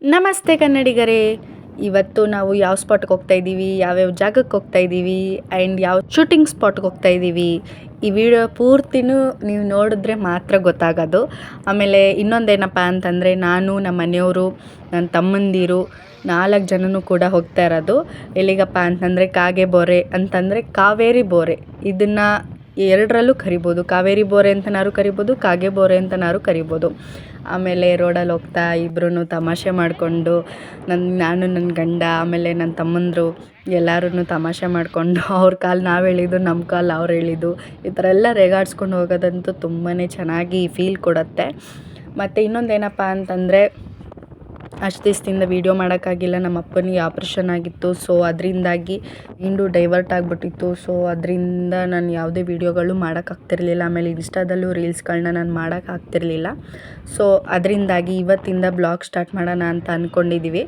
ನಮಸ್ತೆ ಕನ್ನಡಿಗರೇ. ಇವತ್ತು ನಾವು ಯಾವ ಸ್ಪಾಟ್ಗೆ ಹೋಗ್ತಾ ಇದ್ದೀವಿ, ಯಾವ್ಯಾವ ಜಾಗಕ್ಕೆ ಹೋಗ್ತಾ ಇದ್ದೀವಿ ಆ್ಯಂಡ್ ಯಾವ ಶೂಟಿಂಗ್ ಸ್ಪಾಟ್ಗೆ ಹೋಗ್ತಾ ಇದ್ದೀವಿ, ಈ ವಿಡಿಯೋ ಪೂರ್ತಿನೂ ನೀವು ನೋಡಿದ್ರೆ ಮಾತ್ರ ಗೊತ್ತಾಗೋದು. ಆಮೇಲೆ ಇನ್ನೊಂದೇನಪ್ಪ ಅಂತಂದರೆ, ನಾನು ನಮ್ಮ ಮನೆಯವರು, ನನ್ನ ತಮ್ಮಂದಿರು 4 ಜನನೂ ಕೂಡ ಹೋಗ್ತಾ ಇರೋದು. ಎಲ್ಲಿಗಪ್ಪ ಅಂತಂದರೆ ಕಾಗೆಬೋರೆ ಅಂತಂದರೆ ಕಾವೇರಿ ಬೋರೆ. ಇದನ್ನು ಎರಡರಲ್ಲೂ ಕರಿಬೋದು, ಕಾವೇರಿ ಬೋರೆ ಅಂತನಾದ್ರು ಕರಿಬೋದು, ಕಾಗೆಬೋರೆ ಅಂತನಾದ್ರು ಕರಿಬೋದು. ಆಮೇಲೆ ರೋಡಲ್ಲಿ ಹೋಗ್ತಾ ಇಬ್ಬರೂ ತಮಾಷೆ ಮಾಡಿಕೊಂಡು, ನಾನು ನನ್ನ ಗಂಡ ಆಮೇಲೆ ನನ್ನ ತಮ್ಮಂದರು ಎಲ್ಲರೂ ತಮಾಷೆ ಮಾಡಿಕೊಂಡು ಅವ್ರ ಕಾಲು ನಾವು ಎಳೆದು ನಮ್ಮ ಕಾಲು ಅವ್ರು ಎಳೆದು ಈ ಥರ ಎಲ್ಲ ರೇಗಾಡ್ಸ್ಕೊಂಡು ಹೋಗೋದಂತೂ ತುಂಬಾ ಚೆನ್ನಾಗಿ ಫೀಲ್ ಕೊಡುತ್ತೆ. ಮತ್ತು ಇನ್ನೊಂದೇನಪ್ಪ ಅಂತಂದರೆ, ಅಷ್ಟು ದಿವಸದಿಂದ ವೀಡಿಯೋ ಮಾಡೋಕ್ಕಾಗಿಲ್ಲ. ನಮ್ಮ ಅಪ್ಪನಿಗೆ ಆಪ್ರೇಷನ್ ಆಗಿತ್ತು. ಸೊ ಅದರಿಂದಾಗಿ ಮೈಂಡು ಡೈವರ್ಟ್ ಆಗಿಬಿಟ್ಟಿತ್ತು. ಸೊ ಅದರಿಂದ ನಾನು ಯಾವುದೇ ವೀಡಿಯೋಗಳು ಮಾಡೋಕ್ಕಾಗ್ತಿರ್ಲಿಲ್ಲ. ಆಮೇಲೆ ಇನ್ಸ್ಟಾದಲ್ಲೂ ರೀಲ್ಸ್ಗಳನ್ನ ನಾನು ಮಾಡೋಕ್ಕಾಗ್ತಿರ್ಲಿಲ್ಲ. ಸೊ ಅದರಿಂದಾಗಿ ಇವತ್ತಿಂದ ಬ್ಲಾಗ್ ಸ್ಟಾರ್ಟ್ ಮಾಡೋಣ ಅಂತ ಅಂದ್ಕೊಂಡಿದ್ದೀವಿ.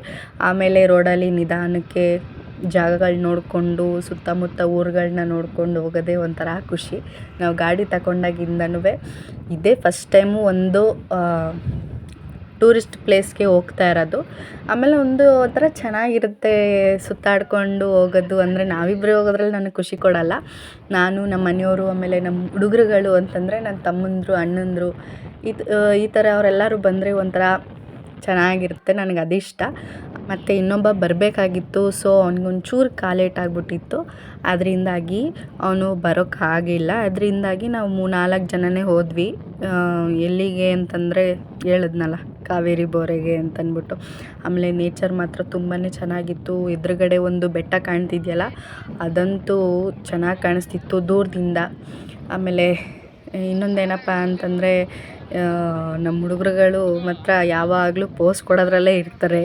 ಆಮೇಲೆ ರೋಡಲ್ಲಿ ನಿಧಾನಕ್ಕೆ ಜಾಗಗಳು ನೋಡಿಕೊಂಡು ಸುತ್ತಮುತ್ತ ಊರುಗಳನ್ನ ನೋಡ್ಕೊಂಡು ಹೋಗೋದೇ ಒಂಥರ ಖುಷಿ. ನಾವು ಗಾಡಿ ತಗೊಂಡಾಗಿಂದನೂ ಇದೇ ಫಸ್ಟ್ ಟೈಮು ಒಂದು ಟೂರಿಸ್ಟ್ ಪ್ಲೇಸ್ಗೆ ಹೋಗ್ತಾ ಇರೋದು. ಆಮೇಲೆ ಒಂಥರ ಚೆನ್ನಾಗಿರುತ್ತೆ ಸುತ್ತಾಡ್ಕೊಂಡು ಹೋಗೋದು. ಅಂದರೆ ನಾವಿಬ್ಬರೇ ಹೋಗೋದ್ರಲ್ಲಿ ನನಗೆ ಖುಷಿ ಕೊಡೋಲ್ಲ. ನಾನು, ನಮ್ಮ ಮನೆಯವರು, ಆಮೇಲೆ ನಮ್ಮ ಹುಡುಗರುಗಳು ಅಂತಂದರೆ ನನ್ನ ತಮ್ಮಂದರು, ಅಣ್ಣಂದರು, ಈ ಥರ ಅವರೆಲ್ಲರೂ ಬಂದರೆ ಒಂಥರ ಚೆನ್ನಾಗಿರುತ್ತೆ. ನನಗೆ ಅದಿಷ್ಟ. ಮತ್ತು ಇನ್ನೊಬ್ಬ ಬರಬೇಕಾಗಿತ್ತು. ಸೊ ಅವ್ನಿಗೊಂಚೂರು ಕಾಲೇಟಾಗ್ಬಿಟ್ಟಿತ್ತು. ಅದರಿಂದಾಗಿ ಅವನು ಬರೋಕ್ಕಾಗಿಲ್ಲ. ಅದರಿಂದಾಗಿ ನಾವು 3-4 ಜನನೇ ಹೋದ್ವಿ. ಎಲ್ಲಿಗೆ ಅಂತಂದರೆ ಹೇಳಿದ್ನಲ್ಲ, ಕಾವೇರಿ ಬೋರೆಗೆ ಅಂತಂದ್ಬಿಟ್ಟು. ಆಮೇಲೆ ನೇಚರ್ ಮಾತ್ರ ತುಂಬಾ ಚೆನ್ನಾಗಿತ್ತು. ಎದುರುಗಡೆ ಒಂದು ಬೆಟ್ಟ ಕಾಣ್ತಿದೆಯಲ್ಲ, ಅದಂತೂ ಚೆನ್ನಾಗಿ ಕಾಣಿಸ್ತಿತ್ತು ದೂರದಿಂದ. ಆಮೇಲೆ ಇನ್ನೊಂದೇನಪ್ಪ ಅಂತಂದರೆ, ನಮ್ಮ ಹುಡುಗರುಗಳು ಮಾತ್ರ ಯಾವಾಗಲೂ ಪೋಸ್ ಕೊಡೋದ್ರಲ್ಲೇ ಇರ್ತಾರೆ.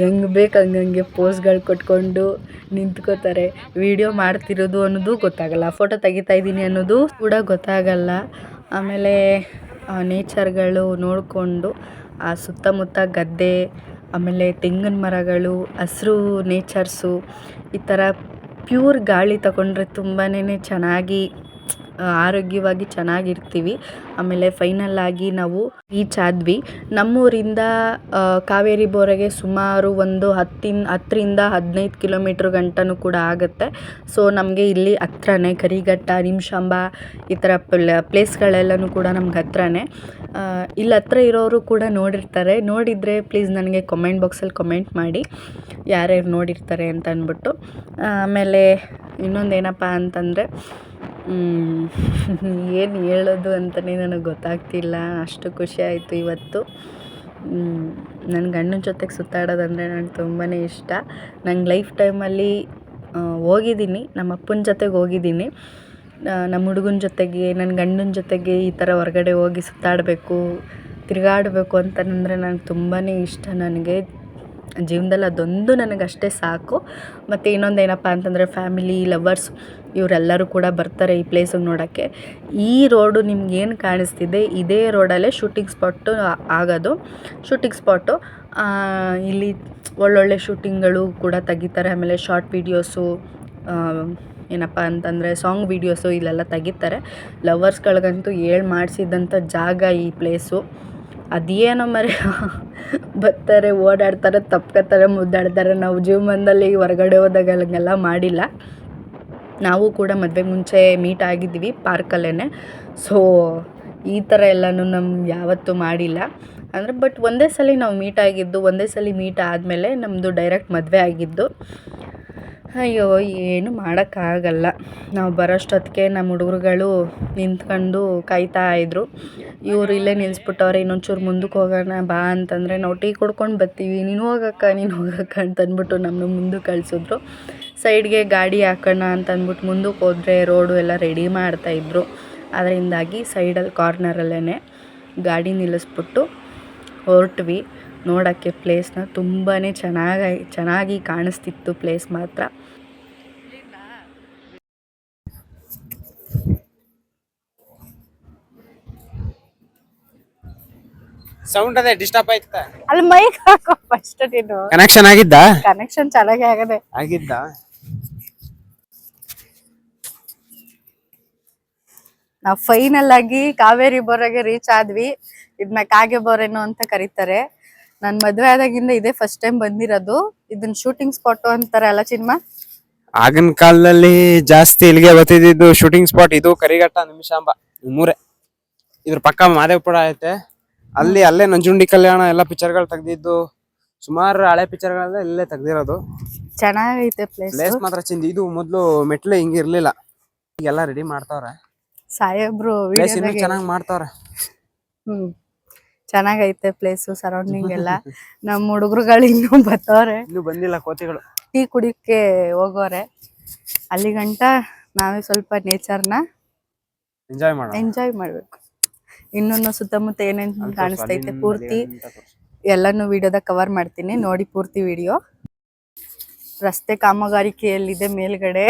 ಹೆಂಗೆ ಬೇಕು ಹಂಗಂಗೆ ಪೋಸ್ಗಳು ಕೊಟ್ಕೊಂಡು ನಿಂತ್ಕೋತಾರೆ. ವೀಡಿಯೋ ಮಾಡ್ತಿರೋದು ಅನ್ನೋದು ಗೊತ್ತಾಗಲ್ಲ, ಫೋಟೋ ತೆಗಿತಾ ಇದ್ದೀನಿ ಅನ್ನೋದು ಕೂಡ ಗೊತ್ತಾಗಲ್ಲ. ಆಮೇಲೆ ನೇಚರ್ಗಳು ನೋಡಿಕೊಂಡು ಆ ಸುತ್ತಮುತ್ತ ಗದ್ದೆ, ಆಮೇಲೆ ತೆಂಗಿನ ಮರಗಳು, ಹಸಿರು ನೇಚರ್ಸು, ಈ ಥರ ಪ್ಯೂರ್ ಗಾಳಿ ತಗೊಂಡ್ರೆ ತುಂಬಾ ಚೆನ್ನಾಗಿ ಆರೋಗ್ಯವಾಗಿ ಚೆನ್ನಾಗಿರ್ತೀವಿ. ಆಮೇಲೆ ಫೈನಲ್ಲಾಗಿ ನಾವು ರೀಚ್ ಆದ್ವಿ. ನಮ್ಮೂರಿಂದ ಕಾವೇರಿ ಬೋರೆಗೆ ಸುಮಾರು ಒಂದು 10-15 ಕಿಲೋಮೀಟ್ರ್ ಗಂಟನೂ ಕೂಡ ಆಗುತ್ತೆ. ಸೊ ನಮಗೆ ಇಲ್ಲಿ ಹತ್ರನೇ ಕರಿಘಟ್ಟ, ನಿಮಿಷಾಂಬ ಈ ಥರ ಪ್ಲೇಸ್ಗಳೆಲ್ಲನೂ ಕೂಡ ನಮ್ಗೆ ಹತ್ರನೇ. ಇಲ್ಲಿ ಹತ್ರ ಇರೋರು ಕೂಡ ನೋಡಿರ್ತಾರೆ. ನೋಡಿದರೆ ಪ್ಲೀಸ್ ನನಗೆ ಕಮೆಂಟ್ ಬಾಕ್ಸಲ್ಲಿ ಕಮೆಂಟ್ ಮಾಡಿ ಯಾರ್ಯಾರು ನೋಡಿರ್ತಾರೆ ಅಂತ ಅಂದ್ಬಿಟ್ಟು. ಆಮೇಲೆ ಇನ್ನೊಂದೇನಪ್ಪ ಅಂತಂದರೆ, ಏನು ಹೇಳೋದು ಅಂತಲೇ ನನಗೆ ಗೊತ್ತಾಗ್ತಿಲ್ಲ, ಅಷ್ಟು ಖುಷಿ ಆಯಿತು ಇವತ್ತು. ನನ್ನ ಗಂಡನ ಜೊತೆಗೆ ಸುತ್ತಾಡೋದಂದರೆ ನನಗೆ ತುಂಬಾ ಇಷ್ಟ. ನಂಗೆ ಲೈಫ್ ಟೈಮಲ್ಲಿ ಹೋಗಿದ್ದೀನಿ, ನಮ್ಮ ಅಪ್ಪನ ಜೊತೆಗೆ ಹೋಗಿದ್ದೀನಿ. ನಮ್ಮ ಹುಡುಗನ ಜೊತೆಗೆ, ನನ್ನ ಗಂಡನ ಜೊತೆಗೆ ಈ ಥರ ಹೊರಗಡೆ ಹೋಗಿ ಸುತ್ತಾಡಬೇಕು, ತಿರುಗಾಡಬೇಕು ಅಂತಂದರೆ ನನಗೆ ತುಂಬಾ ಇಷ್ಟ. ನನಗೆ ಜೀವನದಲ್ಲಿ ಅದೊಂದು ನನಗಷ್ಟೇ ಸಾಕು. ಮತ್ತು ಇನ್ನೊಂದೇನಪ್ಪ ಅಂತಂದರೆ, ಫ್ಯಾಮಿಲಿ, ಲವರ್ಸ್ ಇವರೆಲ್ಲರೂ ಕೂಡ ಬರ್ತಾರೆ ಈ ಪ್ಲೇಸಿಗೆ ನೋಡೋಕ್ಕೆ. ಈ ರೋಡು ನಿಮ್ಗೇನು ಕಾಣಿಸ್ತಿದೆ, ಇದೇ ರೋಡಲ್ಲೇ ಶೂಟಿಂಗ್ ಸ್ಪಾಟು ಆಗೋದು. ಶೂಟಿಂಗ್ ಸ್ಪಾಟು ಇಲ್ಲಿ ಒಳ್ಳೊಳ್ಳೆ ಶೂಟಿಂಗ್ಗಳು ಕೂಡ ತೆಗಿತಾರೆ. ಆಮೇಲೆ ಶಾರ್ಟ್ ವೀಡಿಯೋಸು, ಏನಪ್ಪ ಅಂತಂದರೆ ಸಾಂಗ್ ವೀಡಿಯೋಸು ಇಲ್ಲೆಲ್ಲ ತೆಗಿತಾರೆ. ಲವರ್ಸ್ಗಳಿಗಂತೂ ಮಾಡಿಸಿದಂಥ ಜಾಗ ಈ ಪ್ಲೇಸು. ಅದೇನೋ ಮರೆ ಬರ್ತಾರೆ, ಓಡಾಡ್ತಾರೆ, ತಪ್ಕೊತಾರೆ, ಮುದ್ದಾಡ್ತಾರೆ. ನಾವು ಜೀವನದಲ್ಲಿ ಹೊರಗಡೆ ಹೋದಾಗ ಹಂಗೆಲ್ಲ ಮಾಡಿಲ್ಲ. ನಾವು ಕೂಡ ಮದುವೆಗೆ ಮುಂಚೆ ಮೀಟ್ ಆಗಿದ್ವಿ ಪಾರ್ಕಲ್ಲೇ. ಸೊ ಈ ಥರ ಎಲ್ಲನೂ ನಮ್ಗೆ ಯಾವತ್ತೂ ಮಾಡಿಲ್ಲ. ಅಂದರೆ ಬಟ್ ಒಂದೇ ಸಲ ನಾವು ಮೀಟ್ ಆಗಿದ್ದು, ಒಂದೇ ಸಲ ಮೀಟ್ ಆದಮೇಲೆ ನಮ್ಮದು ಡೈರೆಕ್ಟ್ ಮದುವೆ ಆಗಿದ್ದು. ಅಯ್ಯೋ, ಏನು ಮಾಡೋಕ್ಕಾಗಲ್ಲ. ನಾವು ಬರೋಷ್ಟೊತ್ತಿಗೆ ನಮ್ಮ ಹುಡುಗರುಗಳು ನಿಂತ್ಕೊಂಡು ಕಾಯ್ತಾ ಇದ್ದರು. ಇವರು ಇಲ್ಲೇ ನಿಲ್ಲಿಸ್ಬಿಟ್ಟವ್ರೆ, ಇನ್ನೊಂಚೂರು ಮುಂದಕ್ಕೆ ಹೋಗೋಣ ಬಾ ಅಂತಂದರೆ, ನಾವು ಟೀ ಕುಡ್ಕೊಂಡು ಬರ್ತೀವಿ, ನೀನು ಹೋಗಕ್ಕ ಅಂತಂದ್ಬಿಟ್ಟು ನಮ್ಮನ್ನು ಮುಂದಕ್ಕೆ ಕಳಿಸಿದ್ರು. ಸೈಡ್ಗೆ ಗಾಡಿ ಹಾಕೋಣ ಅಂತಂದ್ಬಿಟ್ಟು ಮುಂದಕ್ಕೆ ಹೋದರೆ ರೋಡು ಎಲ್ಲ ರೆಡಿ ಮಾಡ್ತಾಯಿದ್ರು. ಅದರಿಂದಾಗಿ ಸೈಡಲ್ಲಿ ಕಾರ್ನರಲ್ಲೇ ಗಾಡಿ ನಿಲ್ಲಿಸ್ಬಿಟ್ಟು ಹೊರಟ್ವಿ ನೋಡೋಕ್ಕೆ ಪ್ಲೇಸ್ನ. ತುಂಬಾ ಚೆನ್ನಾಗಿ ಕಾಣಿಸ್ತಿತ್ತು ಪ್ಲೇಸ್ ಮಾತ್ರ. ಸೌಂಡ್ ಅದೇ ಡಿಸ್ಟರ್ಬ್ ಆಯ್ತಾ? ಅಲ್ಲಿ ಮೈಕ್ ಹಾಕೋ ಫಸ್ಟ್. ನೀನು ಕನೆಕ್ಷನ್ ಆಗಿದ್ದ? ಕನೆಕ್ಷನ್ ಚೆನ್ನಾಗಿ ಆಗಿದ್ದ. ನಾವು ಫೈನಲ್ ಆಗಿ ಕಾವೇರಿ ಬೋರೆಗೆ ರೀಚ್ ಆದ್ವಿ. ಇದನ್ನ ಕಾಗೆ ಬೋರೆನು ಅಂತ ಕರೀತಾರೆ. ನಾನ್ ಮದ್ವೆ ಆದಾಗಿಂದ ಇದೇ ಫಸ್ಟ್ ಟೈಮ್ ಬಂದಿರೋದು. ಇದನ್ನ ಶೂಟಿಂಗ್ ಸ್ಪಾಟ್ ಅಂತಾರೆ ಅಲ್ಲ ಚಿನ್ಮ? ಆಗಿನ ಕಾಲದಲ್ಲಿ ಜಾಸ್ತಿ ಇಲ್ಲಿಗೆ ಬರ್ತಿದ್ದು ಶೂಟಿಂಗ್ ಸ್ಪಾಟ್ ಇದು ಕರಿಘಟ್ಟ ನಿಮಿಷಾಂಬ ಮೂರೇ. ಇದ್ರ ಪಕ್ಕ ಮಾದೇವಪುರ ಐತೆ, ಅಲ್ಲೇ ನಂಜುಂಡಿ ಕಲ್ಯಾಣ ಎಲ್ಲ ಪಿಕ್ಚರ್ಗಳು ತೆಗ್ದಿದ್ದು. ಸುಮಾರು ಹಳೆ ಪಿಕ್ಚರ್ಗಳೆಲ್ಲ ಇಲ್ಲೇ ತೆಗ್ದಿರೋದು. ಚೆನ್ನಾಗೈತೆ ಪ್ಲೇಸ್ ಮಾತ್ರ ಚಿಂದ. ಇದು ಮೊದ್ಲು ಮೆಟ್ಲು ಹಿಂಗ ಇರ್ಲಿಲ್ಲ, ಈಗೆಲ್ಲ ರೆಡಿ ಮಾಡ್ತಾವ್ರೆ. ಸಾಹೇಬ್ರು ಪ್ಲೇಸ್ ಇನ್ನೂ ಚೆನ್ನಾಗಿ ಮಾಡ್ತಾವ್ರೆ. ಚೆನ್ನಾಗೈತೆ ಪ್ಲೇಸು, ಸರೌಂಡಿಂಗ್ ಎಲ್ಲ. ನಮ್ಮ ಹುಡುಗರುಗಳು ಇನ್ನೂ ಬತ್ತವ್ರೆ, ಇನ್ನೂ ಬಂದಿಲ್ಲ ಕೋತಿಗಳು. ಟೀ ಕುಡಿಯಕ್ಕೆ ಹೋಗೋರೆ. ಅಲ್ಲಿ ಗಂಟ ನಾವೇ ಸ್ವಲ್ಪ ನೇಚರ್ನ ಎಂಜಾಯ್ ಮಾಡ್ಬೇಕು. ಇನ್ನೊಂದು ಸುತ್ತಮುತ್ತ ಏನೇನು ಕಾಣಿಸ್ತೈತೆ ಪೂರ್ತಿ ಎಲ್ಲಾನು ವಿಡಿಯೋದಾಗ ಕವರ್ ಮಾಡ್ತೀನಿ, ನೋಡಿ ಪೂರ್ತಿ ವಿಡಿಯೋ. ರಸ್ತೆ ಕಾಮಗಾರಿಕೆಯಲ್ಲಿದೆ, ಮೇಲ್ಗಡೆ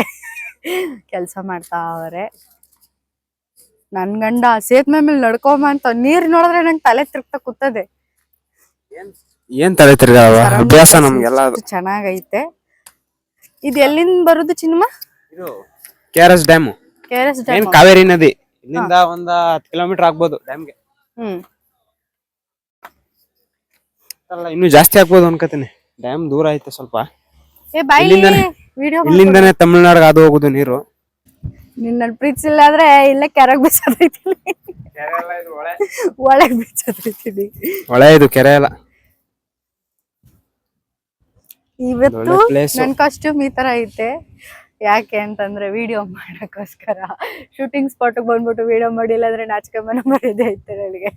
ಕೆಲಸ ಮಾಡ್ತಾ ಅವರೆ. ನನ್ ಗಂಡ ಸೇತುವೆ ಮೇಲೆ ನಡ್ಕೊಂಬ ಅಂತ ನೀರ್ ನೋಡಿದ್ರೆ ನಂಗೆ ತಲೆ ತಿರುಗ್ತಾ ಕೂತದೆ. ಏನ್ ತಲೆ ತಿರ್ಗಾವ, ಅಭ್ಯಾಸ ನಮ್ಗೆಲ್ಲ. ಚೆನ್ನಾಗೈತೆ. ಇದು ಎಲ್ಲಿಂದ ಬರುದು ಚಿನ್ನಮ್ಮ? ಇದು KRS ಡ್ಯಾಮ್. ಏನ್ ಕಾವೇರಿ ನದಿ ಇಲ್ಲಿಂದ ಒಂದ 10 ಕಿಲೋಮೀಟರ್ ಆಗ್ಬೋದು ಡ್ಯಾಮ್ಗೆ. ಇನ್ನು ಜಾಸ್ತಿ ಆಗ್ಬೋದು ಅನ್ಕೋತೀನಿ, ಡ್ಯಾಮ್ ದೂರ ಐತೆ ಸ್ವಲ್ಪ. ಇಲ್ಲಿಂದಾನೆ ತಮಿಳ್ನಾಡಿಗೆ ಅದು ಹೋಗುದು ನೀರು. ನಿನ್ನ ಪ್ರೀತಿಸಿಲ್ಲ ಆದ್ರೆ ಇಲ್ಲೇ ಕೆರೆಗೆ ಬೀಸೋದೈತೀನಿ, ಒಳಗ್ ಬೀಸೋದೈತೀನಿ. ಹೊಳೆ ಇದು, ಕೆರೆ ಅಲ್ಲ. ಇವತ್ತು ನನ್ ಕಾಸ್ಟ್ಯೂಮ್ ಈ ತರ ಐತೆ. ಯಾಕೆ ಅಂತಂದ್ರೆ ವಿಡಿಯೋ ಮಾಡಕ್ಕೋಸ್ಕರ. ಶೂಟಿಂಗ್ ಸ್ಪಾಟ್ ಬಂದ್ಬಿಟ್ಟು ವಿಡಿಯೋ ಮಾಡಿಲ್ಲ ಅಂದ್ರೆ ನಾಚಿಕೆ ಮನೆ ಮರ್ಯಾದೆ ಐತೆ ನನಗೆ.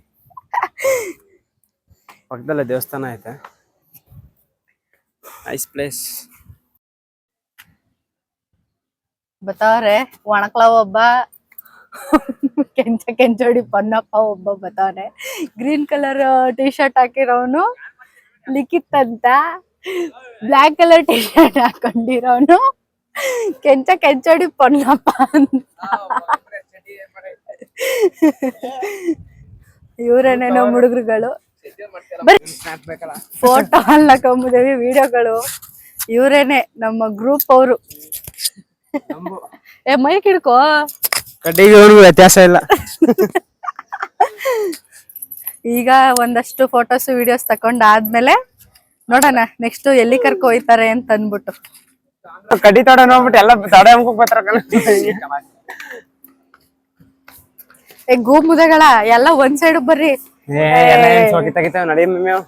ಪಕ್ಕದಲ್ಲೇ ದೇವಸ್ಥಾನ ಐತೆ, ನೈಸ್ ಪ್ಲೇಸ್. ಬತ್ತವ್ರೆ ಒಣಕ್ಲ ಒಬ್ಬ, ಕೆಂಚೋಡಿ ಪೊನ್ನಪ್ಪ ಒಬ್ಬ ಬತ್ತವ್ರೆ. ಗ್ರೀನ್ ಕಲರ್ ಟೀ ಶರ್ಟ್ ಹಾಕಿರೋನು ಲಿಖಿತ್ ಅಂತ, ಬ್ಲಾಕ್ ಕಲರ್ ಟೀ ಶರ್ಟ್ ಹಾಕೊಂಡಿರೋನು ಕೆಂಚೋಡಿ ಪೊನ್ನಪ್ಪ ಅಂತ. ಇವರೇನೆ ನಮ್ಮ ಹುಡುಗರುಗಳು. ಫೋಟೋ ಅಲ್ಲ ಕಮ್ಮುದೇವಿ, ವಿಡಿಯೋಗಳು. ಇವರೇನೆ ನಮ್ಮ ಗ್ರೂಪ್ ಅವರು. ಮೈಕ್ ಹಿಡ್ಕೋ, ಕಡ್ಡಿಗೆ ವ್ಯತ್ಯಾಸ ಇಲ್ಲ. ಈಗ ಒಂದಷ್ಟು ಫೋಟೋಸ್ ವಿಡಿಯೋಸ್ ತಕೊಂಡಾದ್ಮೇಲೆ ನೋಡೋಣ ನೆಕ್ಸ್ಟ್ ಎಲ್ಲಿ ಕರ್ಕೊ ಹೋಯ್ತಾರೆ ಅಂತ ಅಂದ್ಬಿಟ್ಟು. ಕಡ್ಡಿ ತೋಡ ನೋಡ್ಬಿಟ್ಟು ಎಲ್ಲ ತಡೆ ಅಮ್ಕೋಕ್ ಬರ್ತಾರ. ಗೂಮುದಗಳ ಎಲ್ಲ ಒಂದ್ ಸೈಡ್ ಬರ್ರಿ. ತೆಗಿತಾವ ನಡಿ ಮೇವ್.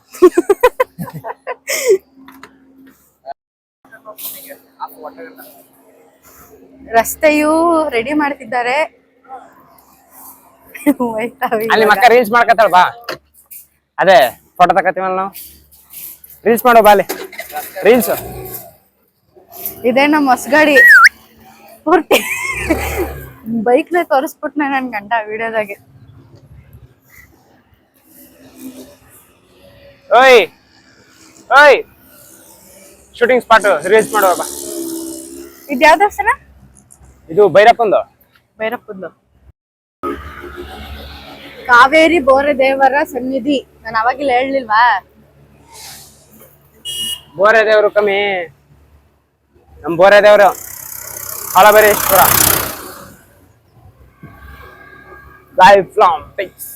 ರಸ್ತೆಯು ರೆಡಿ ಮಾಡ್ತಿದ್ದಾರೆ. ಅಲ್ಲಿ ಮಕ್ಕ ರೀಲ್ಸ್ ಮಾಡ್ಕತ್ತಾಳ ಬಾ. ಅದೇ ಫೋಟೋ ತಕತೀವಲ್ಲ ನಾವು, ರೀಲ್ಸ್ ಮಾಡೋ ಬಾಲಿ ರೀಲ್ಸ್. ಇದೇ ನಮ್ಮ ಹೊಸಗಾಡಿ ಪೂರ್ತಿ ಬೈಕ್ ನ ತೋರಿಸ್ಬಿಟ್ನ ನನ್ ಗಂಡ ವಿಡಿಯೋದಾಗೆ. ಓಯ್ ಓಯ್, ಶೂಟಿಂಗ್ ಸ್ಪಾಟ್ ರೀಲ್ಸ್ ಮಾಡುವ ಬಾ. ಇದು ಯಾವ್ದು ಹೆಸರ? ಇದು ಭೈರಪ್ಪಂದು. ಕಾವೇರಿ ಬೋರೆ ದೇವರ ಸನ್ನಿಧಿ. ನಾನು ಅವಾಗಿಲ್ಲ ಹೇಳಲಿಲ್ವಾ? ಬೋರೆ ದೇವರು ಕಮ್ಮಿ, ನಮ್ ಬೋರೆ ದೇವರು ಹಳಬರೇಶ್ವರ. Life long fix.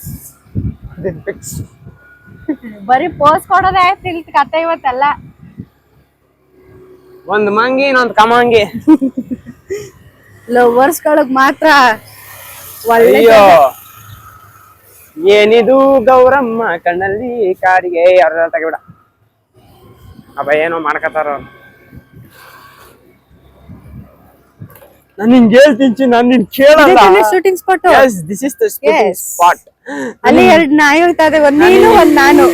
ಬರೀ ಪೋಸ್ ಕೊಡೋದೇ ಆಯ್ತು ಇಲ್ಲಿ ಕತೆ ಇವತ್ತೆಲ್ಲ. ಒಂದ್ ಮಂಗಿ ಇನ್ನೊಂದ್ ಕಮಂಗಿ. ಲವರ್ಸ್ ಗಳಿಗೆ ಮಾತ್ರ ಅಯ್ಯೋ ಏನಿದು ಗೌರಮ್ಮ ಕಣ್ಣಲ್ಲಿ ಕಾಡಿಗೆ. ಅವ್ರ ತೆಗಿಬಿಡ ಅಬ್ಬ, ಏನೋ ಮಾಡ್ಕತಾರ. ನಾನು ನಿನ್ಗೆ ಹೇಳ್ತೀನಿ, ನಾನು ನಿನ್ ಕೇಳಲ್ಲ. Shooting spot. This is the shooting spot. ಅಲ್ಲಿ 2 ನಾಯಿ ಹೋಗ್ತಾ ಇದೆ, ಒಂದ್ ನೀನು ಒಂದ್ ನಾನು.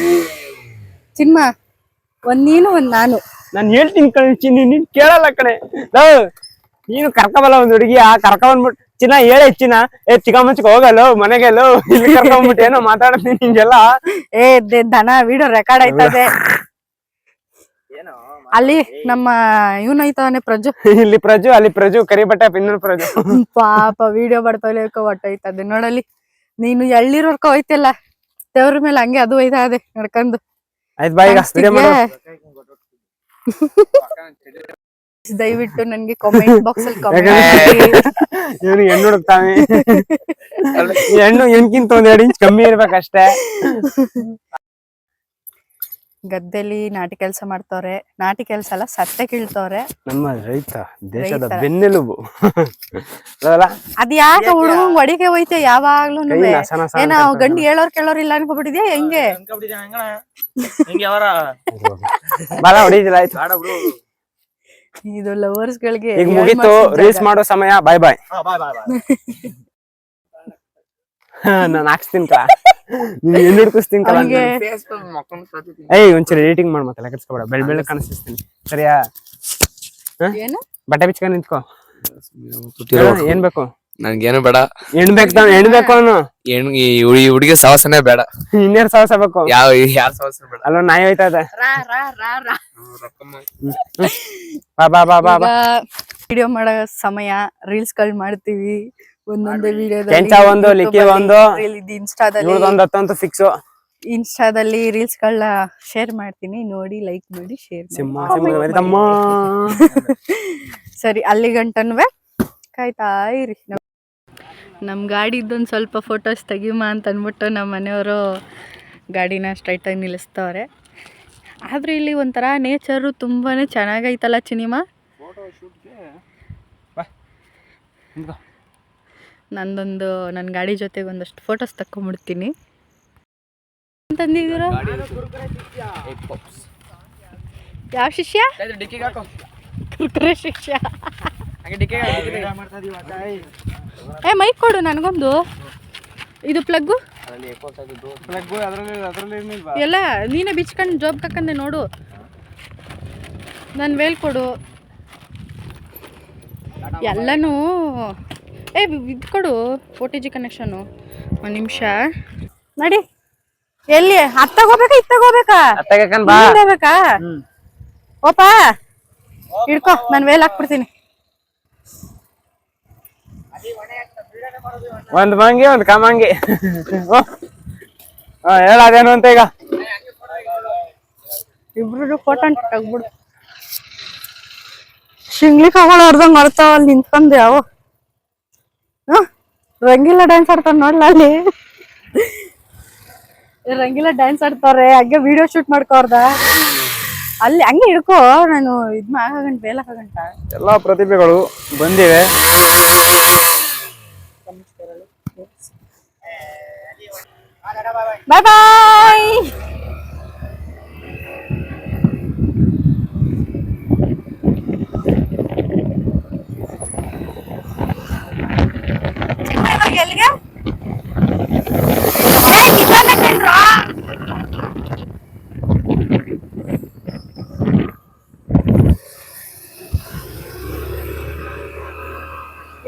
ಚಿನ್ಮ, ಒಂದ್ ನೀನು ಒಂದ್ ನಾನು. ನಾನು ಹೇಳ್ತೀನಿ ಕಣೆ ಚಿನ್ನಿ, ನೀನ್ ಕೇಳಲ್ಲ ಕಣೆ. ನೀನು ಕರ್ಕೊಂಬಲ್ಲ ಒಂದ್ ಹುಡುಗಿ, ಕರ್ಕೊಂಡ್ಬಿಟ್ಟು ಚಿನ್ನ ಹೇಳಿ ಚಿನ್ನ, ಚಿಕ್ಕಮ್ಮಚ್ಚಿಗೆ ಹೋಗಲ್ಲ ಮನೆಗೆಲ್ಲ, ಇಲ್ಲಿ ಕರ್ಕೊಂಡ್ಬಿಟ್ಟು ಏನೋ ಮಾತಾಡ್ತೀನಿ ನಿಂಗೆಲ್ಲ. ದನ ವಿಡಿಯೋ ರೆಕಾರ್ಡ್ ಆಯ್ತದೆ. ಅಲ್ಲಿ ನಮ್ಮ ಇವನ್ ಐತವನೆ ಪ್ರಜು, ಇಲ್ಲಿ ಪ್ರಜು, ಅಲ್ಲಿ ಪ್ರಜು, ಕರಿಬಟ್ಟೆ ಇನ್ನೊಂದು ಪ್ರಜು. ಪಾಪ ವಿಡಿಯೋ ಬಡ್ತೋಲಿಕ ಒಟ್ಟೈತದೆ ನೋಡಲ್ಲಿ. ನೀನು ಎಳ್ಳಿರೋರ್ಕ ಹೋಯ್ತಿಲ್ಲ ದೇವ್ರ ಮೇಲೆ, ಹಂಗೆ ಅದು ಒಯ್ತಾ ಅದೇ ನಡ್ಕೊಂಡು. ಆಯ್ತು ಬಾ, ಈಗ ವಿಡಿಯೋ ಮಾಡು. ದಯವಿಟ್ಟು ನನ್ಗೆ ಕಾಮೆಂಟ್ ಬಾಕ್ಸ್ ಅಲ್ಲಿ ಕಾಮೆಂಟ್ ಇವನು ಹೆಣ್ಣು ಹುಡುಕ್ತಾನೆ. ಹೆಣ್ಣು ಹೆಣ್ಕಿಂತ 1-2 ಇಂಚ್ ಕಮ್ಮಿ ಇರ್ಬೇಕಷ್ಟೇ. ಗದ್ದೆಲಿ ನಾಟಿ ಕೆಲಸ ಮಾಡ್ತವ್ರೆ. ನಾಟಿ ಕೆಲಸ ಅಲ್ಲ, ಸತ್ತೆ ಕೀಳ್ತವ್ರೆ. ನಮ್ಮ ರೈತ ದೇಶದ ಬೆನ್ನೆಲುಬು. ಅಲ್ಲ ಅದ್ ಯಾಕೆ ಹುಡುಗಂಗ್ ಹೊಡಿಕೆ ಹೋಯ್ತೆ ಯಾವಾಗ್ಲೂ? ಕೈ ನಸ ನಸ ಏನ ಗಂಡು ಹೇಳೋರ್ ಕೇಳೋರ್ ಇಲ್ಲ ಅನ್ಕೊಬಿಟ್ಟಿದ್ಯಾ ಹೆಂಗೆ? ಬಾಳ ಹೊಡಿದಿಲ್ಲ, ಆಯ್ತು. ಇದು ಲವರ್ಸ್ ಗಳಿಗೆ ಈಗ ಮುಗೀತು, ರೀಲ್ಸ್ ಮಾಡೋ ಸಮಯ. ಬಾಯ್ ಬಾಯ್. ನಾನು ಹಾಕ್ಸ್ತೀನಿ ಕಲ, ನೀನ್ ಎಲ್ಲಿ ಹುಡ್ಕಿಸ್ತೀನಿ ಕಲ. ಏಯ್ ಒಂಚೂರು ಎಡಿಟಿಂಗ್ ಮಾಡ್, ಮತ್ತೆ ಕೆಡ್ಸ್ಕೊಬೇಡ. ಬೆಳ್ಳ ಕಾಣಿಸ್ತೀನಿ, ಸರಿಯಾ? ಏನು ಬಟ್ಟೆ ಬಿಚ್ಕೊಂಡ್ ನಿಂತ್ಕೋ. ಏನ್ ಬೇಕು? ನನ್ಗೇನು ಬೇಡ. ಹೆಣ್ಬೇಕು ಅವನು. ಈ ಹುಡುಗಿ ಸವಾಸನೆ ಬೇಡ. ಇನ್ನೇರ್ ಸಾಹಸ ಬೇಕು. ಯಾರ ಸವಾಸನೆ ಬೇಡ. ಅಲ್ಲೊಂದ್ ನಾಯಿ ಹೋಯ್ತಾ ಇದೆ. ಬಾ. ವಿಡಿಯೋ ಮಾಡೋ ಸಮಯ. ರೀಲ್ಸ್ ಗಳು ಮಾಡ್ತೀವಿ ಒಂದೊಂದೇ ಕೆಂಚ ಒಂದು, ಲಿಕ್ಕಿ ಒಂದು, ಇನ್ಸ್ಟಾದಲ್ಲಿ ಒಂದು ಫಿಕ್ಸ್. ಇನ್ಸ್ಟಾದಲ್ಲಿ ರೀಲ್ಸ್ ಗಳನ್ನ ಶೇರ್ ಮಾಡ್ತೀನಿ, ನೋಡಿ ಲೈಕ್ ಮಾಡಿ ಶೇರ್ ತಮ್ಮ. ಸರಿ, ಅಲ್ಲಿ ಗಂಟನುವೆ ಕಾಯ್ತಾ ಇರಿ. ನಮ್ಮ ಗಾಡಿ ಇದ್ದೊಂದು ಸ್ವಲ್ಪ ಫೋಟೋಸ್ ತೆಗಿಮ ಅಂತ ಅಂದ್ಬಿಟ್ಟು ನಮ್ಮ ಮನೆಯವರು ಗಾಡಿನ ಸ್ಟ್ರೈಟಾಗಿ ನಿಲ್ಲಿಸ್ತವ್ರೆ. ಆದ್ರೆ ಇಲ್ಲಿ ಒಂಥರ ನೇಚರು ತುಂಬಾ ಚೆನ್ನಾಗೈತಲ್ಲ ಚಿನಿಮಾ. ನಂದೊಂದು ನನ್ನ ಗಾಡಿ ಜೊತೆಗೆ ಒಂದಷ್ಟು ಫೋಟೋಸ್ ತಕೊಂಡ್ಬಿಡ್ತೀನಿ. ತಂದಿದ್ದೀರ ಯಾವ ಶಿಷ್ಯ? ಕುರ್ಕುರೆ ಶಿಷ್ಯ. ಮೈಕ್ ಕೊಡು ನನಗೊಂದು. ಇದು ಪ್ಲಗ್ಗು ಎಲ್ಲ ನೀನೇ ಬಿಚ್ಕೊಂಡು ಜಾಬ್ ತಕ್ಕಂದೆ ನೋಡು. ನನ್ನ ವೇಲ್ ಕೊಡು ಎಲ್ಲನೂ. ಇದು ಕೊಡು, OTG ಕನೆಕ್ಷನು. ಒಂದು ನಿಮಿಷ ನಡಿ. ಎಲ್ಲಿ ಅತ್ತಾಗೋಬೇಕಾ ಇತ್ತಾಗೋಬೇಕಾ? ಬೇಕಾ? ಓಪಾ ಹಿಡ್ಕೊ, ನಾನು ವೇಲ್ ಹಾಕ್ಬಿಡ್ತೀನಿ. ಒಂದ್ ಮಂಗಿ ಒಂದ್ ಕಮಂಗಿ. ಹೇಳ ಅದೇನು ಅಂತ. ಈಗ ಇಬ್ರು ಫೋಟೋ ತೆಗ್ಬಿಡು. ಶಿಂಗ್ಲಿ ಕಗೊಳಾರ್ದಂಗ್ ಮಾಡ್ತಾವ ಅಲ್ಲಿ ನಿಂತ್ಕೊಂಡ್. ಯಾವ ರಂಗಿಲ್ಲ ಡ್ಯಾನ್ಸ್ ಆಡ್ತಾರ ನೋಡ್ಲ ಅಲ್ಲಿ. ರಂಗಿಲ್ಲ ಡ್ಯಾನ್ಸ್ ಆಡ್ತಾವ್ರೆ, ಹಂಗೆ ವಿಡಿಯೋ ಶೂಟ್ ಮಾಡ್ಕೋರ್ದ ಅಲ್ಲಿ. ಹಂಗೆ ಹಿಡ್ಕೋ, ನಾನು ಇದ್ ಆಗಂಟ ಬೇಲ್ ಹಾಕಗಂಟ. ಎಲ್ಲಾ ಪ್ರತಿಭೆಗಳು ಬಂದಿವೆ. ಬಾಯ್ ಬಾಯ್. ಎಲ್ಲಿಗೆ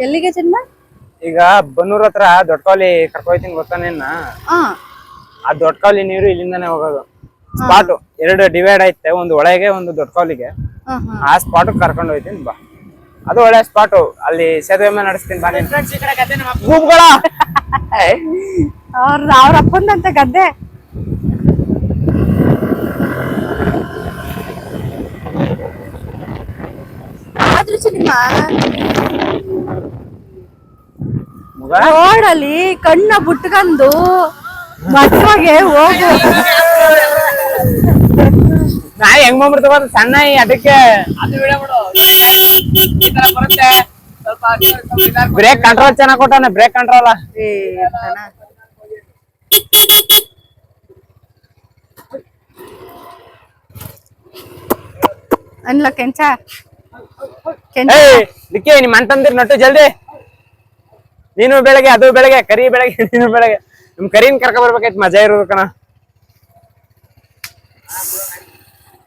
ಎಲ್ಲಿಗೆ ಜನ್ಮ? ಈಗ ಬನ್ನೂರ್ ಹತ್ರ ದೊಡ್ಡಕಾವಲಿ ಕರ್ಕೊಯ್ತೀನಿ, ಗೊತ್ತಾ ನಿನ್ನ? ಆ ದೊಡ್ಡಕಾವಲಿ ನೀರು ಇಲ್ಲಿಂದಾನೆ ಹೋಗೋದು. ಸ್ಪಾಟ್ 2 ಡಿವೈಡ್ ಐತೆ, ಒಂದು ಒಳಗೆ ಒಂದು ದೊಡ್ಡಕಾವಲಿಗೆ. ಆ ಸ್ಪಾಟ್ ಕರ್ಕೊಂಡು ಹೋಯ್ತೀನಿ ಬಾ. ಅದು ಒಳ್ಳೆ ಸ್ಪಾಟ್. ಅಲ್ಲಿ ಸೇತುವೆ ಮೇಲೆ ನಡೆಸ್ತೀನಿ ಬಾ. ಅವ್ರ ಅಪ್ಪಂದಂತ ಗದ್ದೆ. ರೋಡಲ್ಲಿ ಕಣ್ಣ ಬುಟ್ಕಂದು ಮದ್ವೆಗೆ ಹೋಗು. ನಾ ಹೆಂಗ್ ಬಂದ್ಬಿಡ್ತವ ಸಣ್ಣ ಅದಕ್ಕೆ. ಬ್ರೇಕ್ ಕಂಟ್ರೋಲ್ ಚೆನ್ನಾಗ್ ಕೊಟ್ಟಾನೆ, ಬ್ರೇಕ್ ಕಂಟ್ರೋಲ್. ಅನ್ಲ ಕೆಂಚ ದಿಕ್ಕೆ ನಿಮ್ ಅಂತಂದಿರ್ ನಟ್ಟು ಜಲ್ದಿ. ನೀನು ಬೆಳಗ್ಗೆ, ಅದು ಬೆಳಗ್ಗೆ, ಕರಿ ಬೆಳಗ್ಗೆ, ನೀನು ಬೆಳಗ್ಗೆ. ನಿಮ್ ಕರಿನ್ ಕರ್ಕ ಬರ್ಬೇಕಾಯ್ತು, ಮಜಾ ಇರೋದು ಕಣ.